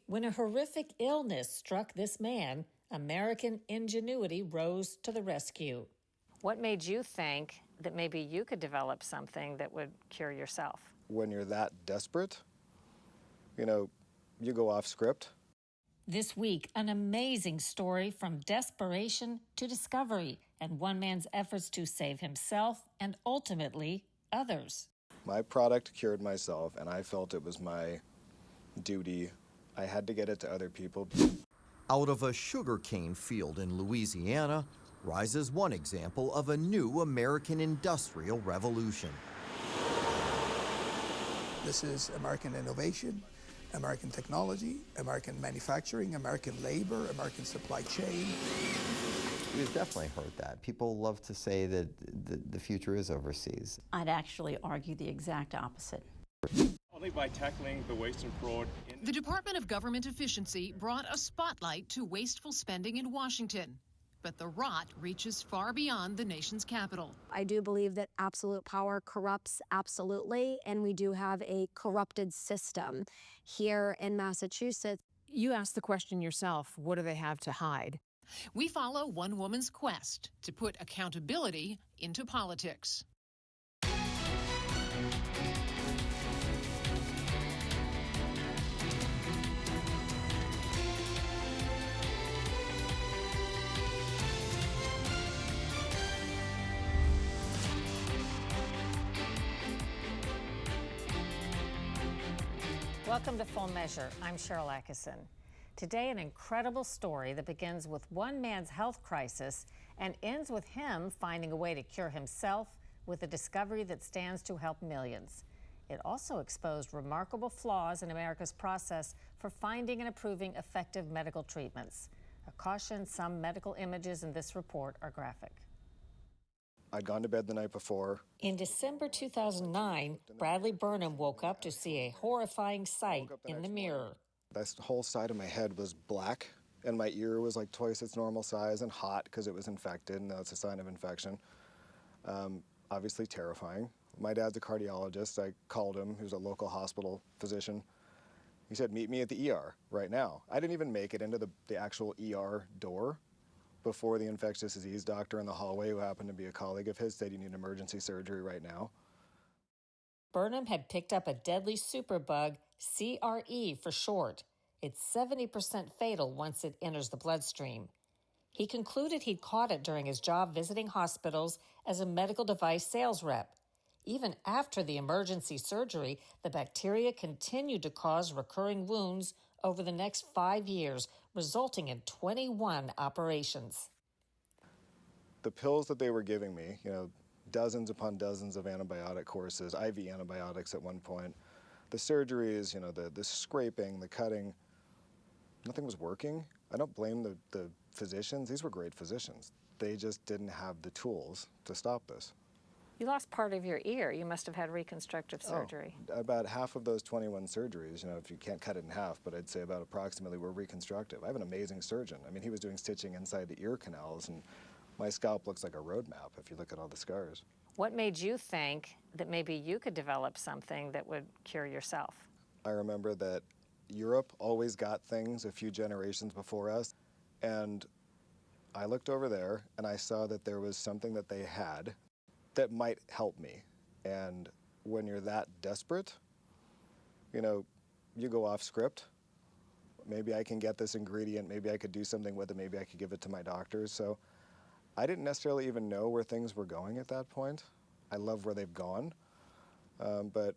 When a horrific illness struck this man, American ingenuity rose to the rescue. What made you think that maybe you could develop something that would cure yourself? When you're that desperate, you go off script. This week, an amazing story from desperation to discovery and one man's efforts to save himself and ultimately others. My product cured myself, and I felt it was my duty. I had to get it to other people. Out of a sugarcane field in Louisiana rises one example of a new American industrial revolution. This is American innovation, American technology, American manufacturing, American labor, American supply chain. We've definitely heard that. People love to say that the future is overseas. I'd actually argue the exact opposite. Only by tackling the waste and fraud. The Department of Government Efficiency brought a spotlight to wasteful spending in Washington. But the rot reaches far beyond the nation's capital. I do believe that absolute power corrupts absolutely, and we do have a corrupted system here in Massachusetts. You asked the question yourself, what do they have to hide? We follow one woman's quest to put accountability into politics. Welcome to Full Measure. I'm Sharyl Attkisson. Today, an incredible story that begins with one man's health crisis and ends with him finding a way to cure himself with a discovery that stands to help millions. It also exposed remarkable flaws in America's process for finding and approving effective medical treatments. A caution: some medical images in this report are graphic. I'd gone to bed the night before. In December 2009, Bradley Burnham woke up to see a horrifying sight in the mirror. This whole side of my head was black, and my ear was like twice its normal size and hot because it was infected, and that's a sign of infection. Obviously terrifying. My dad's a cardiologist. I called him. He was a local hospital physician. He said, meet me at the ER right now. I didn't even make it into the actual ER door before the infectious disease doctor in the hallway, who happened to be a colleague of his, said, you need emergency surgery right now. Burnham had picked up a deadly superbug, CRE for short. It's 70% fatal once it enters the bloodstream. He concluded he'd caught it during his job visiting hospitals as a medical device sales rep. Even after the emergency surgery, the bacteria continued to cause recurring wounds over the next 5 years, resulting in 21 operations. The pills that they were giving me, dozens upon dozens of antibiotic courses, IV antibiotics at one point, the surgeries, the scraping, the cutting, nothing was working. I don't blame the physicians. These were great physicians. They just didn't have the tools to stop this. You lost part of your ear. You must have had reconstructive surgery. About half of those 21 surgeries, if you can't cut it in half, but I'd say about approximately were reconstructive. I have an amazing surgeon. I mean, he was doing stitching inside the ear canals, and my scalp looks like a road map if you look at all the scars. What made you think that maybe you could develop something that would cure yourself? I remember that Europe always got things a few generations before us, and I looked over there and I saw that there was something that they had that might help me. And when you're that desperate, you go off script. Maybe I can get this ingredient, maybe I could do something with it, maybe I could give it to my doctors. So I didn't necessarily even know where things were going at that point. I love where they've gone, but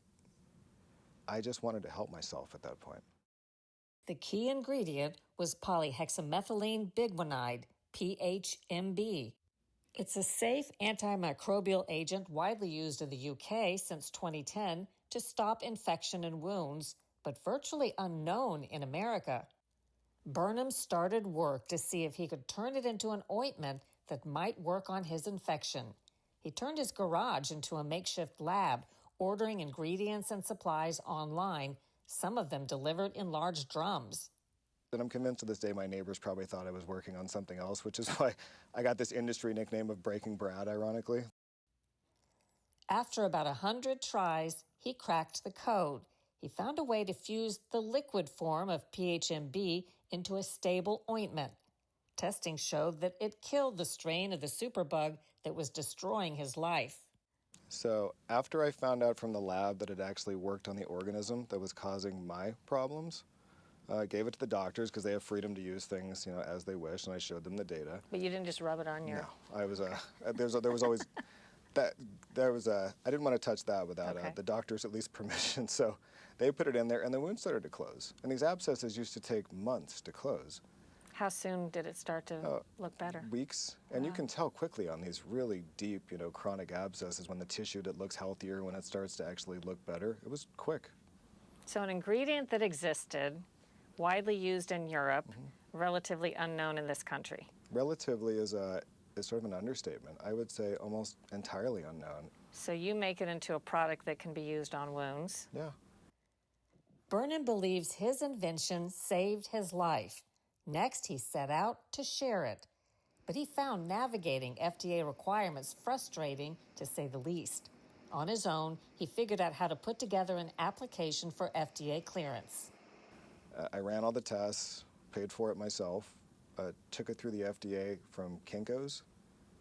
I just wanted to help myself at that point. The key ingredient was polyhexamethylene biguanide, PHMB. It's a safe antimicrobial agent widely used in the UK since 2010 to stop infection and wounds, but virtually unknown in America. Burnham started work to see if he could turn it into an ointment that might work on his infection. He turned his garage into a makeshift lab, ordering ingredients and supplies online, some of them delivered in large drums. And I'm convinced to this day my neighbors probably thought I was working on something else, which is why I got this industry nickname of Breaking Brad, ironically. After about 100 tries, he cracked the code. he found a way to fuse the liquid form of PHMB into a stable ointment. Testing showed that it killed the strain of the superbug that was destroying his life. So after I found out from the lab that it actually worked on the organism that was causing my problems, I gave it to the doctors because they have freedom to use things, as they wish, and I showed them the data. But you didn't just rub it on your... No, I was there was always I didn't want to touch that without the doctor's at least permission. So they put it in there, and the wound started to close. And these abscesses used to take months to close. How soon did it start to look better? Weeks. And you can tell quickly on these really deep, chronic abscesses when the tissue that looks healthier, when it starts to actually look better. It was quick. So an ingredient that existed, widely used in Europe, relatively unknown in this country. Relatively is sort of an understatement. I would say almost entirely unknown. So you make it into a product that can be used on wounds. Yeah. Burnham believes his invention saved his life. Next, he set out to share it. But he found navigating FDA requirements frustrating, to say the least. On his own, he figured out how to put together an application for FDA clearance. I ran all the tests, paid for it myself, took it through the FDA from Kinko's.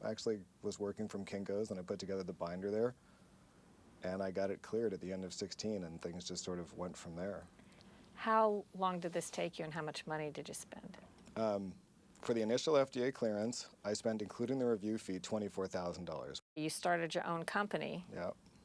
I actually was working from Kinko's, and I put together the binder there. And I got it cleared at the end of 16, and things just sort of went from there. How long did this take you, and how much money did you spend? For the initial FDA clearance, I spent, including the review fee, $24,000. You started your own company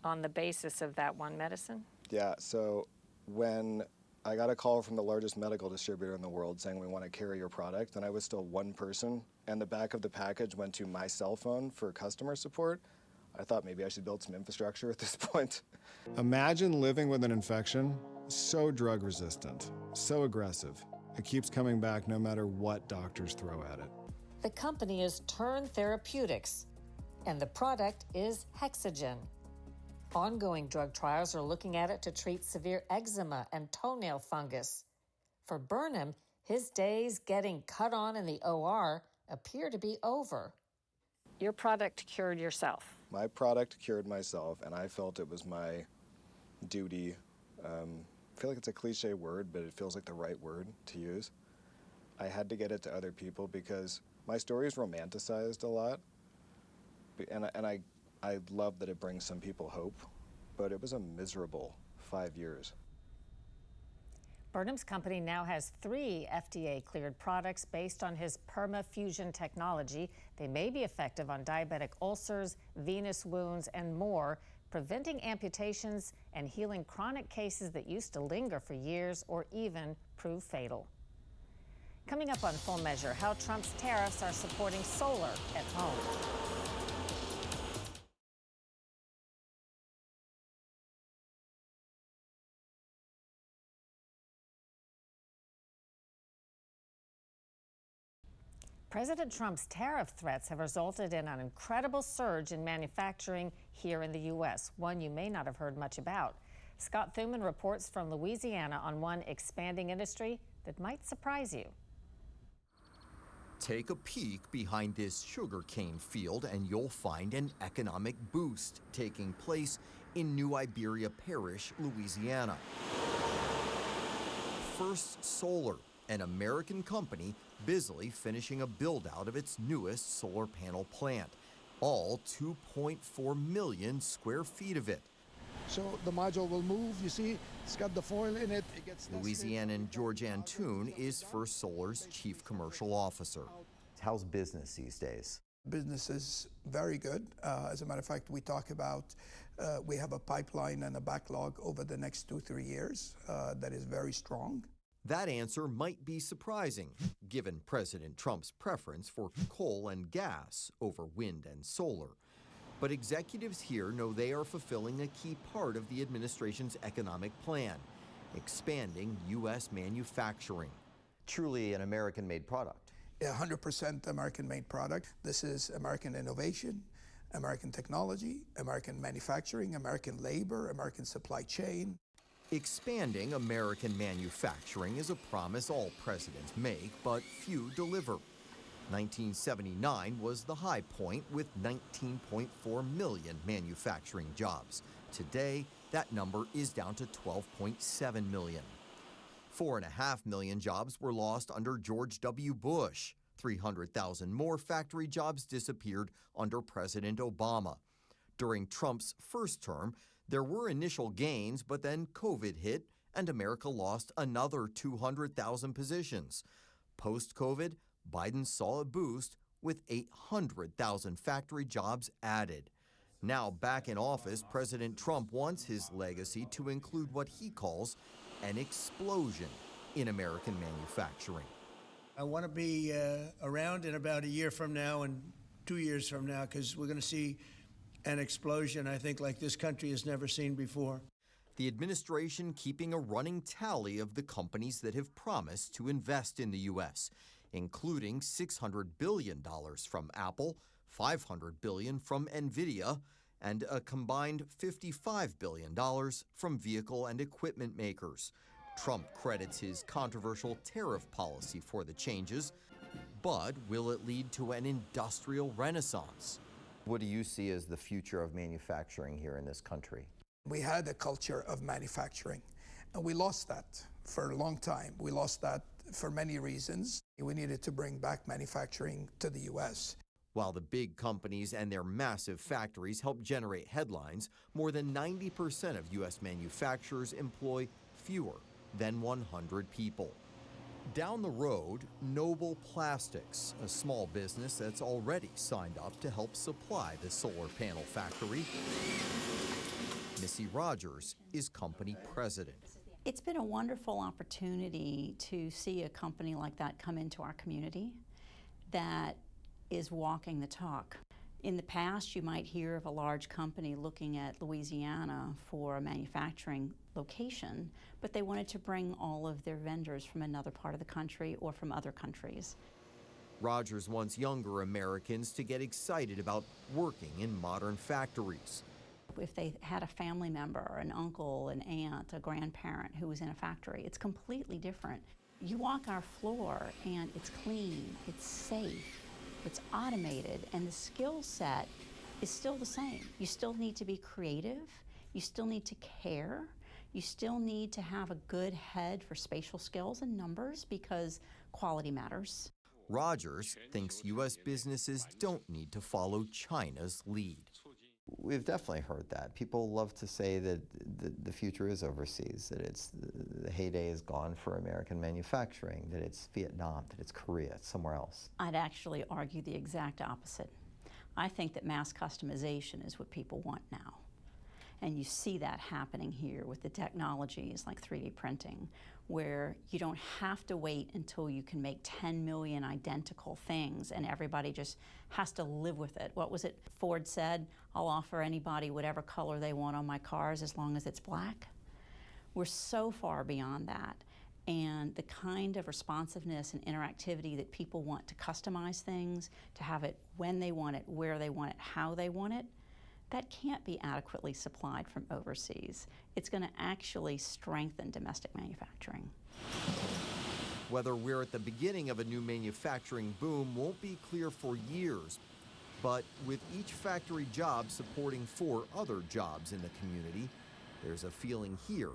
on the basis of that one medicine? Yeah, so when I got a call from the largest medical distributor in the world saying we want to carry your product, and I was still one person, and the back of the package went to my cell phone for customer support, I thought maybe I should build some infrastructure at this point. Imagine living with an infection so drug resistant, so aggressive. It keeps coming back no matter what doctors throw at it. The company is Turn Therapeutics, and the product is Hexagen. Ongoing drug trials are looking at it to treat severe eczema and toenail fungus. For Burnham, his days getting cut on in the OR appear to be over. Your product cured yourself. My product cured myself, and I felt it was my duty. I feel like it's a cliche word, but it feels like the right word to use. I had to get it to other people because my story is romanticized a lot, and I love that it brings some people hope, but it was a miserable 5 years. Burnham's company now has 3 FDA-cleared products based on his permafusion technology. They may be effective on diabetic ulcers, venous wounds, and more, preventing amputations and healing chronic cases that used to linger for years or even prove fatal. Coming up on Full Measure, how Trump's tariffs are supporting solar at home. President Trump's tariff threats have resulted in an incredible surge in manufacturing here in the U.S., one you may not have heard much about. Scott Thuman reports from Louisiana on one expanding industry that might surprise you. Take a peek behind this sugarcane field and you'll find an economic boost taking place in New Iberia Parish, Louisiana. First Solar, an American company busily finishing a build-out of its newest solar panel plant, all 2.4 million square feet of it. So the module will move, you see, it's got the foil in it. Louisianan George Antoon is First Solar's chief commercial officer. How's business these days? Business is very good. As a matter of fact, we talk about, we have a pipeline and a backlog over the next 2-3 years that is very strong. That answer might be surprising, given President Trump's preference for coal and gas over wind and solar. But executives here know they are fulfilling a key part of the administration's economic plan, expanding U.S. manufacturing. Truly an American-made product. 100% American-made product. This is American innovation, American technology, American manufacturing, American labor, American supply chain. Expanding American manufacturing is a promise all presidents make, but few deliver. 1979 was the high point with 19.4 million manufacturing jobs. Today, That number is down to 12.7 million. 4.5 million jobs were lost under George W. Bush. 300,000 more factory jobs disappeared under President Obama. During Trump's first term, there were initial gains, but then COVID hit and America lost another 200,000 positions. Post-COVID, Biden saw a boost with 800,000 factory jobs added. Now back in office, President Trump wants his legacy to include what he calls an explosion in American manufacturing. I want to be around in about a year from now and 2 years from now, because we're going to see an explosion, I think, like this country has never seen before. The administration keeping a running tally of the companies that have promised to invest in the U.S., including $600 billion from Apple, $500 billion from NVIDIA, and a combined $55 billion from vehicle and equipment makers. Trump credits his controversial tariff policy for the changes, but will it lead to an industrial renaissance? What do you see as the future of manufacturing here in this country? We had a culture of manufacturing, and we lost that for a long time. We lost that for many reasons. We needed to bring back manufacturing to the U.S. While the big companies and their massive factories help generate headlines, more than 90% of U.S. manufacturers employ fewer than 100 people. Down the road, Noble Plastics, a small business that's already signed up to help supply the solar panel factory. Missy Rogers is company president. It's been a wonderful opportunity to see a company like that come into our community that is walking the talk. In the past, you might hear of a large company looking at Louisiana for a manufacturing location, but they wanted to bring all of their vendors from another part of the country or from other countries. Rogers wants younger Americans to get excited about working in modern factories. If they had a family member, an uncle, an aunt, a grandparent who was in a factory, it's completely different. You walk our floor and it's clean, it's safe, it's automated, and the skill set is still the same. You still need to be creative, you still need to care, you still need to have a good head for spatial skills and numbers because quality matters. Rogers thinks U.S. businesses don't need to follow China's lead. We've definitely heard that. People love to say that the future is overseas, that it's the heyday is gone for American manufacturing, that it's Vietnam, that it's Korea, it's somewhere else. I'd actually argue the exact opposite. I think that mass customization is what people want now. And you see that happening here with the technologies like 3D printing, where you don't have to wait until you can make 10 million identical things and everybody just has to live with it. What was it Ford said? I'll offer anybody whatever color they want on my cars as long as it's black. We're so far beyond that. And the kind of responsiveness and interactivity that people want to customize things, to have it when they want it, where they want it, how they want it, that can't be adequately supplied from overseas. It's going to actually strengthen domestic manufacturing. Whether we're at the beginning of a new manufacturing boom won't be clear for years. But with each factory job supporting 4 other jobs in the community, there's a feeling here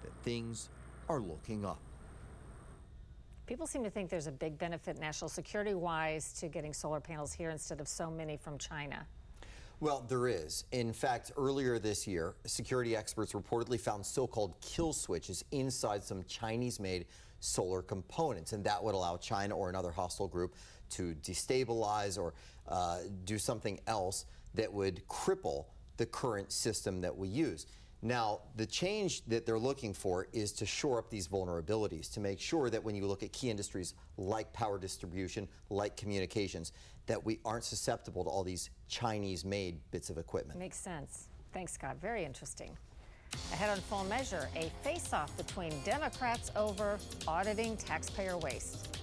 that things are looking up. People seem to think there's a big benefit national security-wise to getting solar panels here instead of so many from China. Well, there is. In fact, earlier this year, security experts reportedly found so-called kill switches inside some Chinese-made solar components, and that would allow China or another hostile group to destabilize or do something else that would cripple the current system that we use. Now, the change that they're looking for is to shore up these vulnerabilities, to make sure that when you look at key industries like power distribution, like communications, that we aren't susceptible to all these Chinese-made bits of equipment. Makes sense. Thanks, Scott. Very interesting. Ahead on Full Measure, a face-off between Democrats over auditing taxpayer waste.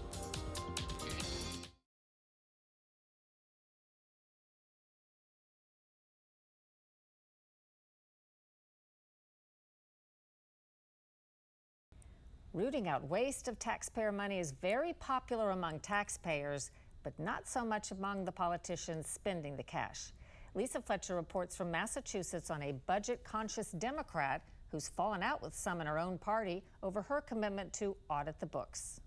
Rooting out waste of taxpayer money is very popular among taxpayers, but not so much among the politicians spending the cash. Lisa Fletcher reports from Massachusetts on a budget-conscious Democrat who's fallen out with some in her own party over her commitment to audit the books.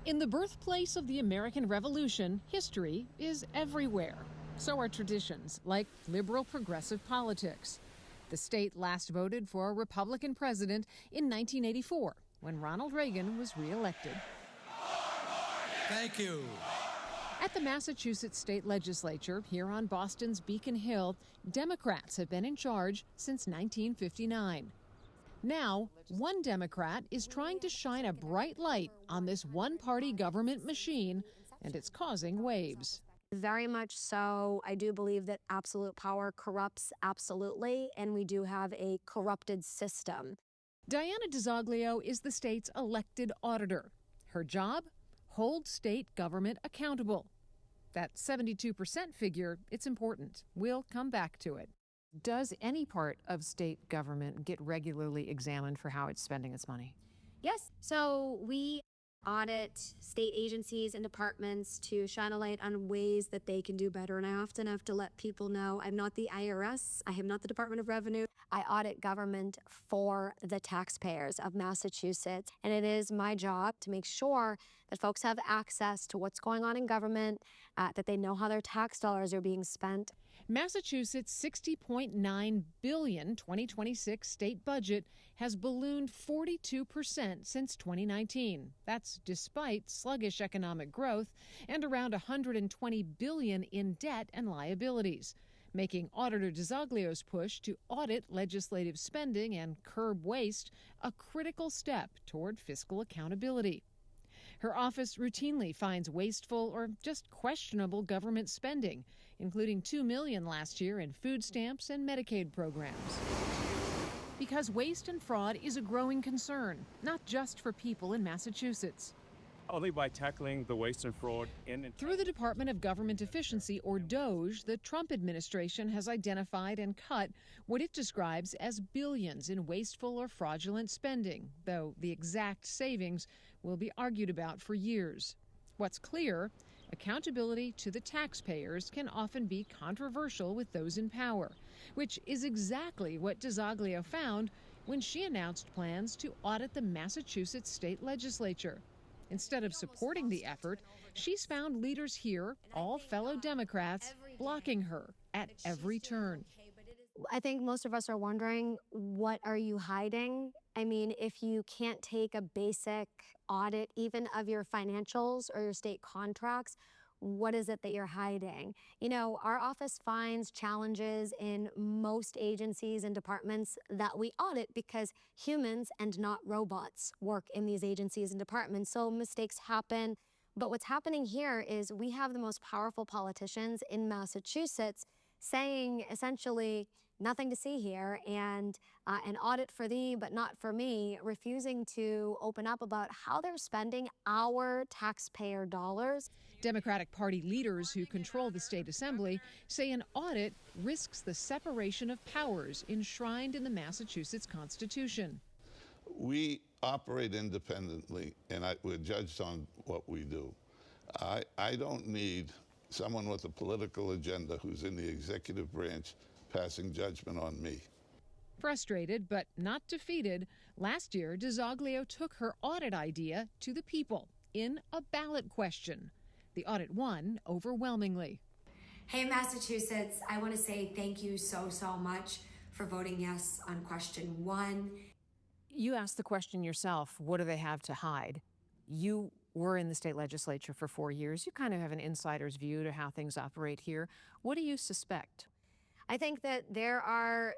In the birthplace of the American Revolution, history is everywhere. So are traditions, like liberal progressive politics. The state last voted for a Republican president in 1984, when Ronald Reagan was reelected. Thank you. At the Massachusetts state legislature, here on Boston's Beacon Hill, Democrats have been in charge since 1959. Now, one Democrat is trying to shine a bright light on this one-party government machine, and it's causing waves. Very much so. I do believe that absolute power corrupts absolutely, and we do have a corrupted system. Diana DiZoglio is the state's elected auditor. Her job? Hold state government accountable. That 72% figure, it's important. We'll come back to it. Does any part of state government get regularly examined for how it's spending its money? Yes. So we audit state agencies and departments to shine a light on ways that they can do better. And I often have to let people know I'm not the IRS. I am not the Department of Revenue. I audit government for the taxpayers of Massachusetts. And it is my job to make sure that folks have access to what's going on in government, that they know how their tax dollars are being spent. Massachusetts' $60.9 billion 2026 state budget has ballooned 42% since 2019. That's despite sluggish economic growth and around $120 billion in debt and liabilities, making Auditor DiZoglio's push to audit legislative spending and curb waste a critical step toward fiscal accountability. Her office routinely finds wasteful or just questionable government spending, including $2 million last year in food stamps and Medicaid programs. Because waste and fraud is a growing concern, not just for people in Massachusetts. Only by tackling the waste and fraud Through the Department of Government Efficiency, or DOGE, the Trump administration has identified and cut what it describes as billions in wasteful or fraudulent spending, though the exact savings will be argued about for years. What's clear, accountability to the taxpayers can often be controversial with those in power, which is exactly what DiZoglio found when she announced plans to audit the Massachusetts state legislature. Instead of supporting the effort, she's found leaders here, all fellow Democrats, blocking her at every turn. I think most of us are wondering, what are you hiding? I mean, if you can't take a basic audit, even of your financials or your state contracts, what is it that you're hiding? You know, our office finds challenges in most agencies and departments that we audit because humans and not robots work in these agencies and departments, so mistakes happen. But what's happening here is we have the most powerful politicians in Massachusetts saying essentially, nothing to see here, and an audit for thee, but not for me, refusing to open up about how they're spending our taxpayer dollars. Democratic Party leaders who control the state assembly say an audit risks the separation of powers enshrined in the Massachusetts Constitution. We operate independently, and we're judged on what we do. I don't need someone with a political agenda who's in the executive branch passing judgment on me. Frustrated but not defeated, last year DiZoglio took her audit idea to the people in a ballot question. The audit won overwhelmingly. Hey, Massachusetts, I want to say thank you so much for voting yes on question 1. You asked the question yourself, what do they have to hide? You were in the state legislature for 4 years. You kind of have an insider's view to how things operate here. What do you suspect? I think that there's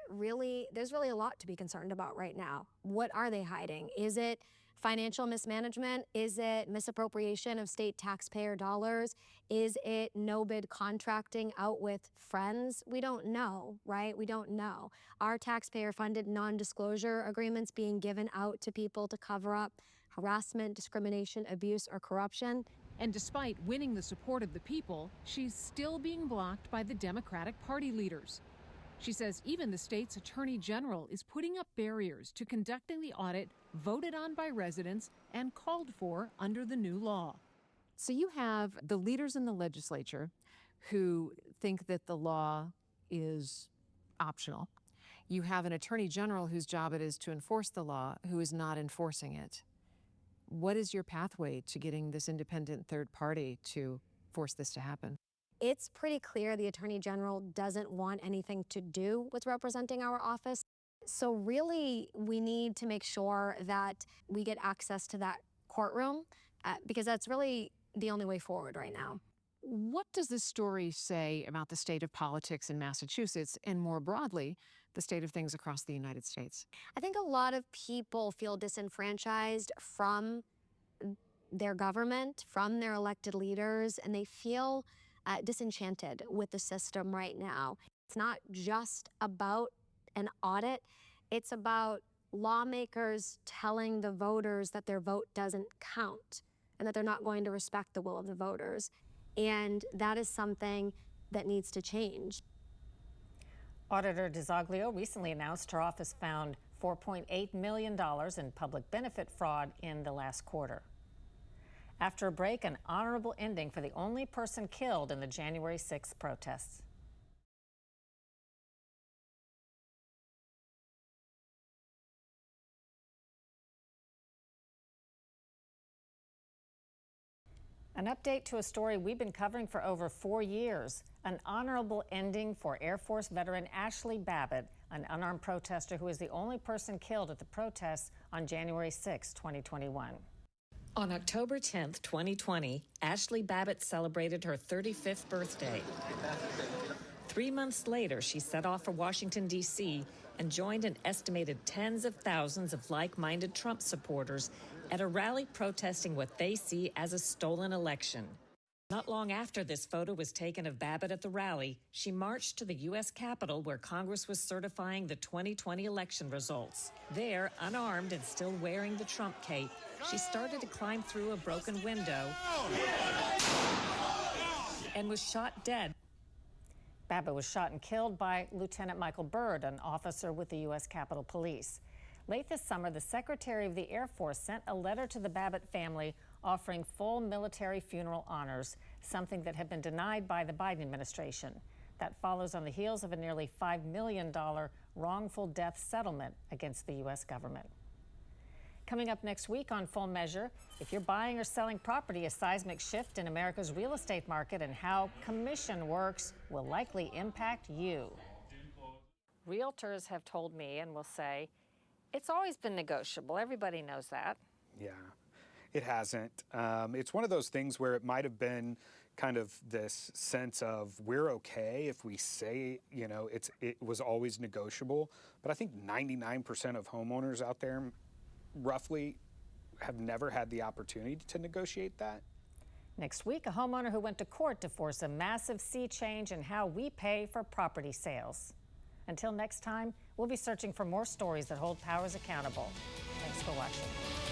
really a lot to be concerned about right now. What are they hiding? Is it financial mismanagement? Is it misappropriation of state taxpayer dollars? Is it no-bid contracting out with friends? We don't know, right? We don't know. Are taxpayer-funded non-disclosure agreements being given out to people to cover up harassment, discrimination, abuse, or corruption? And despite winning the support of the people, she's still being blocked by the Democratic Party leaders. She says even the state's attorney general is putting up barriers to conducting the audit voted on by residents and called for under the new law. So you have the leaders in the legislature who think that the law is optional. You have an attorney general whose job it is to enforce the law, who is not enforcing it. What is your pathway to getting this independent third party to force this to happen? It's pretty clear the Attorney General doesn't want anything to do with representing our office. So really, we need to make sure that we get access to that courtroom because that's really the only way forward right now. What does this story say about the state of politics in Massachusetts and more broadly, the state of things across the United States? I think a lot of people feel disenfranchised from their government, from their elected leaders, and they feel disenchanted with the system right now. It's not just about an audit, it's about lawmakers telling the voters that their vote doesn't count and that they're not going to respect the will of the voters. And that is something that needs to change. Auditor DiZoglio recently announced her office found $4.8 million in public benefit fraud in the last quarter. After a break, an honorable ending for the only person killed in the January 6th protests. An update to a story we've been covering for over 4 years. An honorable ending for Air Force veteran Ashley Babbitt, an unarmed protester who was the only person killed at the protests on January 6, 2021. On October 10, 2020, Ashley Babbitt celebrated her 35th birthday. 3 months later, she set off for Washington, D.C., and joined an estimated tens of thousands of like-minded Trump supporters at a rally protesting what they see as a stolen election. Not long after this photo was taken of Babbitt at the rally, she marched to the U.S. Capitol where Congress was certifying the 2020 election results. There, unarmed and still wearing the Trump cape, she started to climb through a broken window and was shot dead. Babbitt was shot and killed by Lieutenant Michael Byrd, an officer with the U.S. Capitol Police. Late this summer, the Secretary of the Air Force sent a letter to the Babbitt family offering full military funeral honors, something that had been denied by the Biden administration. That follows on the heels of a nearly $5 million wrongful death settlement against the U.S. government. Coming up next week on Full Measure, if you're buying or selling property, a seismic shift in America's real estate market and how commission works will likely impact you. Realtors have told me and will say, it's always been negotiable. Everybody knows that. Yeah, it hasn't. It's one of those things where it might have been kind of this sense of we're okay if we say, you know, it was always negotiable. But I think 99% of homeowners out there roughly have never had the opportunity to negotiate that. Next week, a homeowner who went to court to force a massive sea change in how we pay for property sales. Until next time, we'll be searching for more stories that hold powers accountable. Thanks for watching.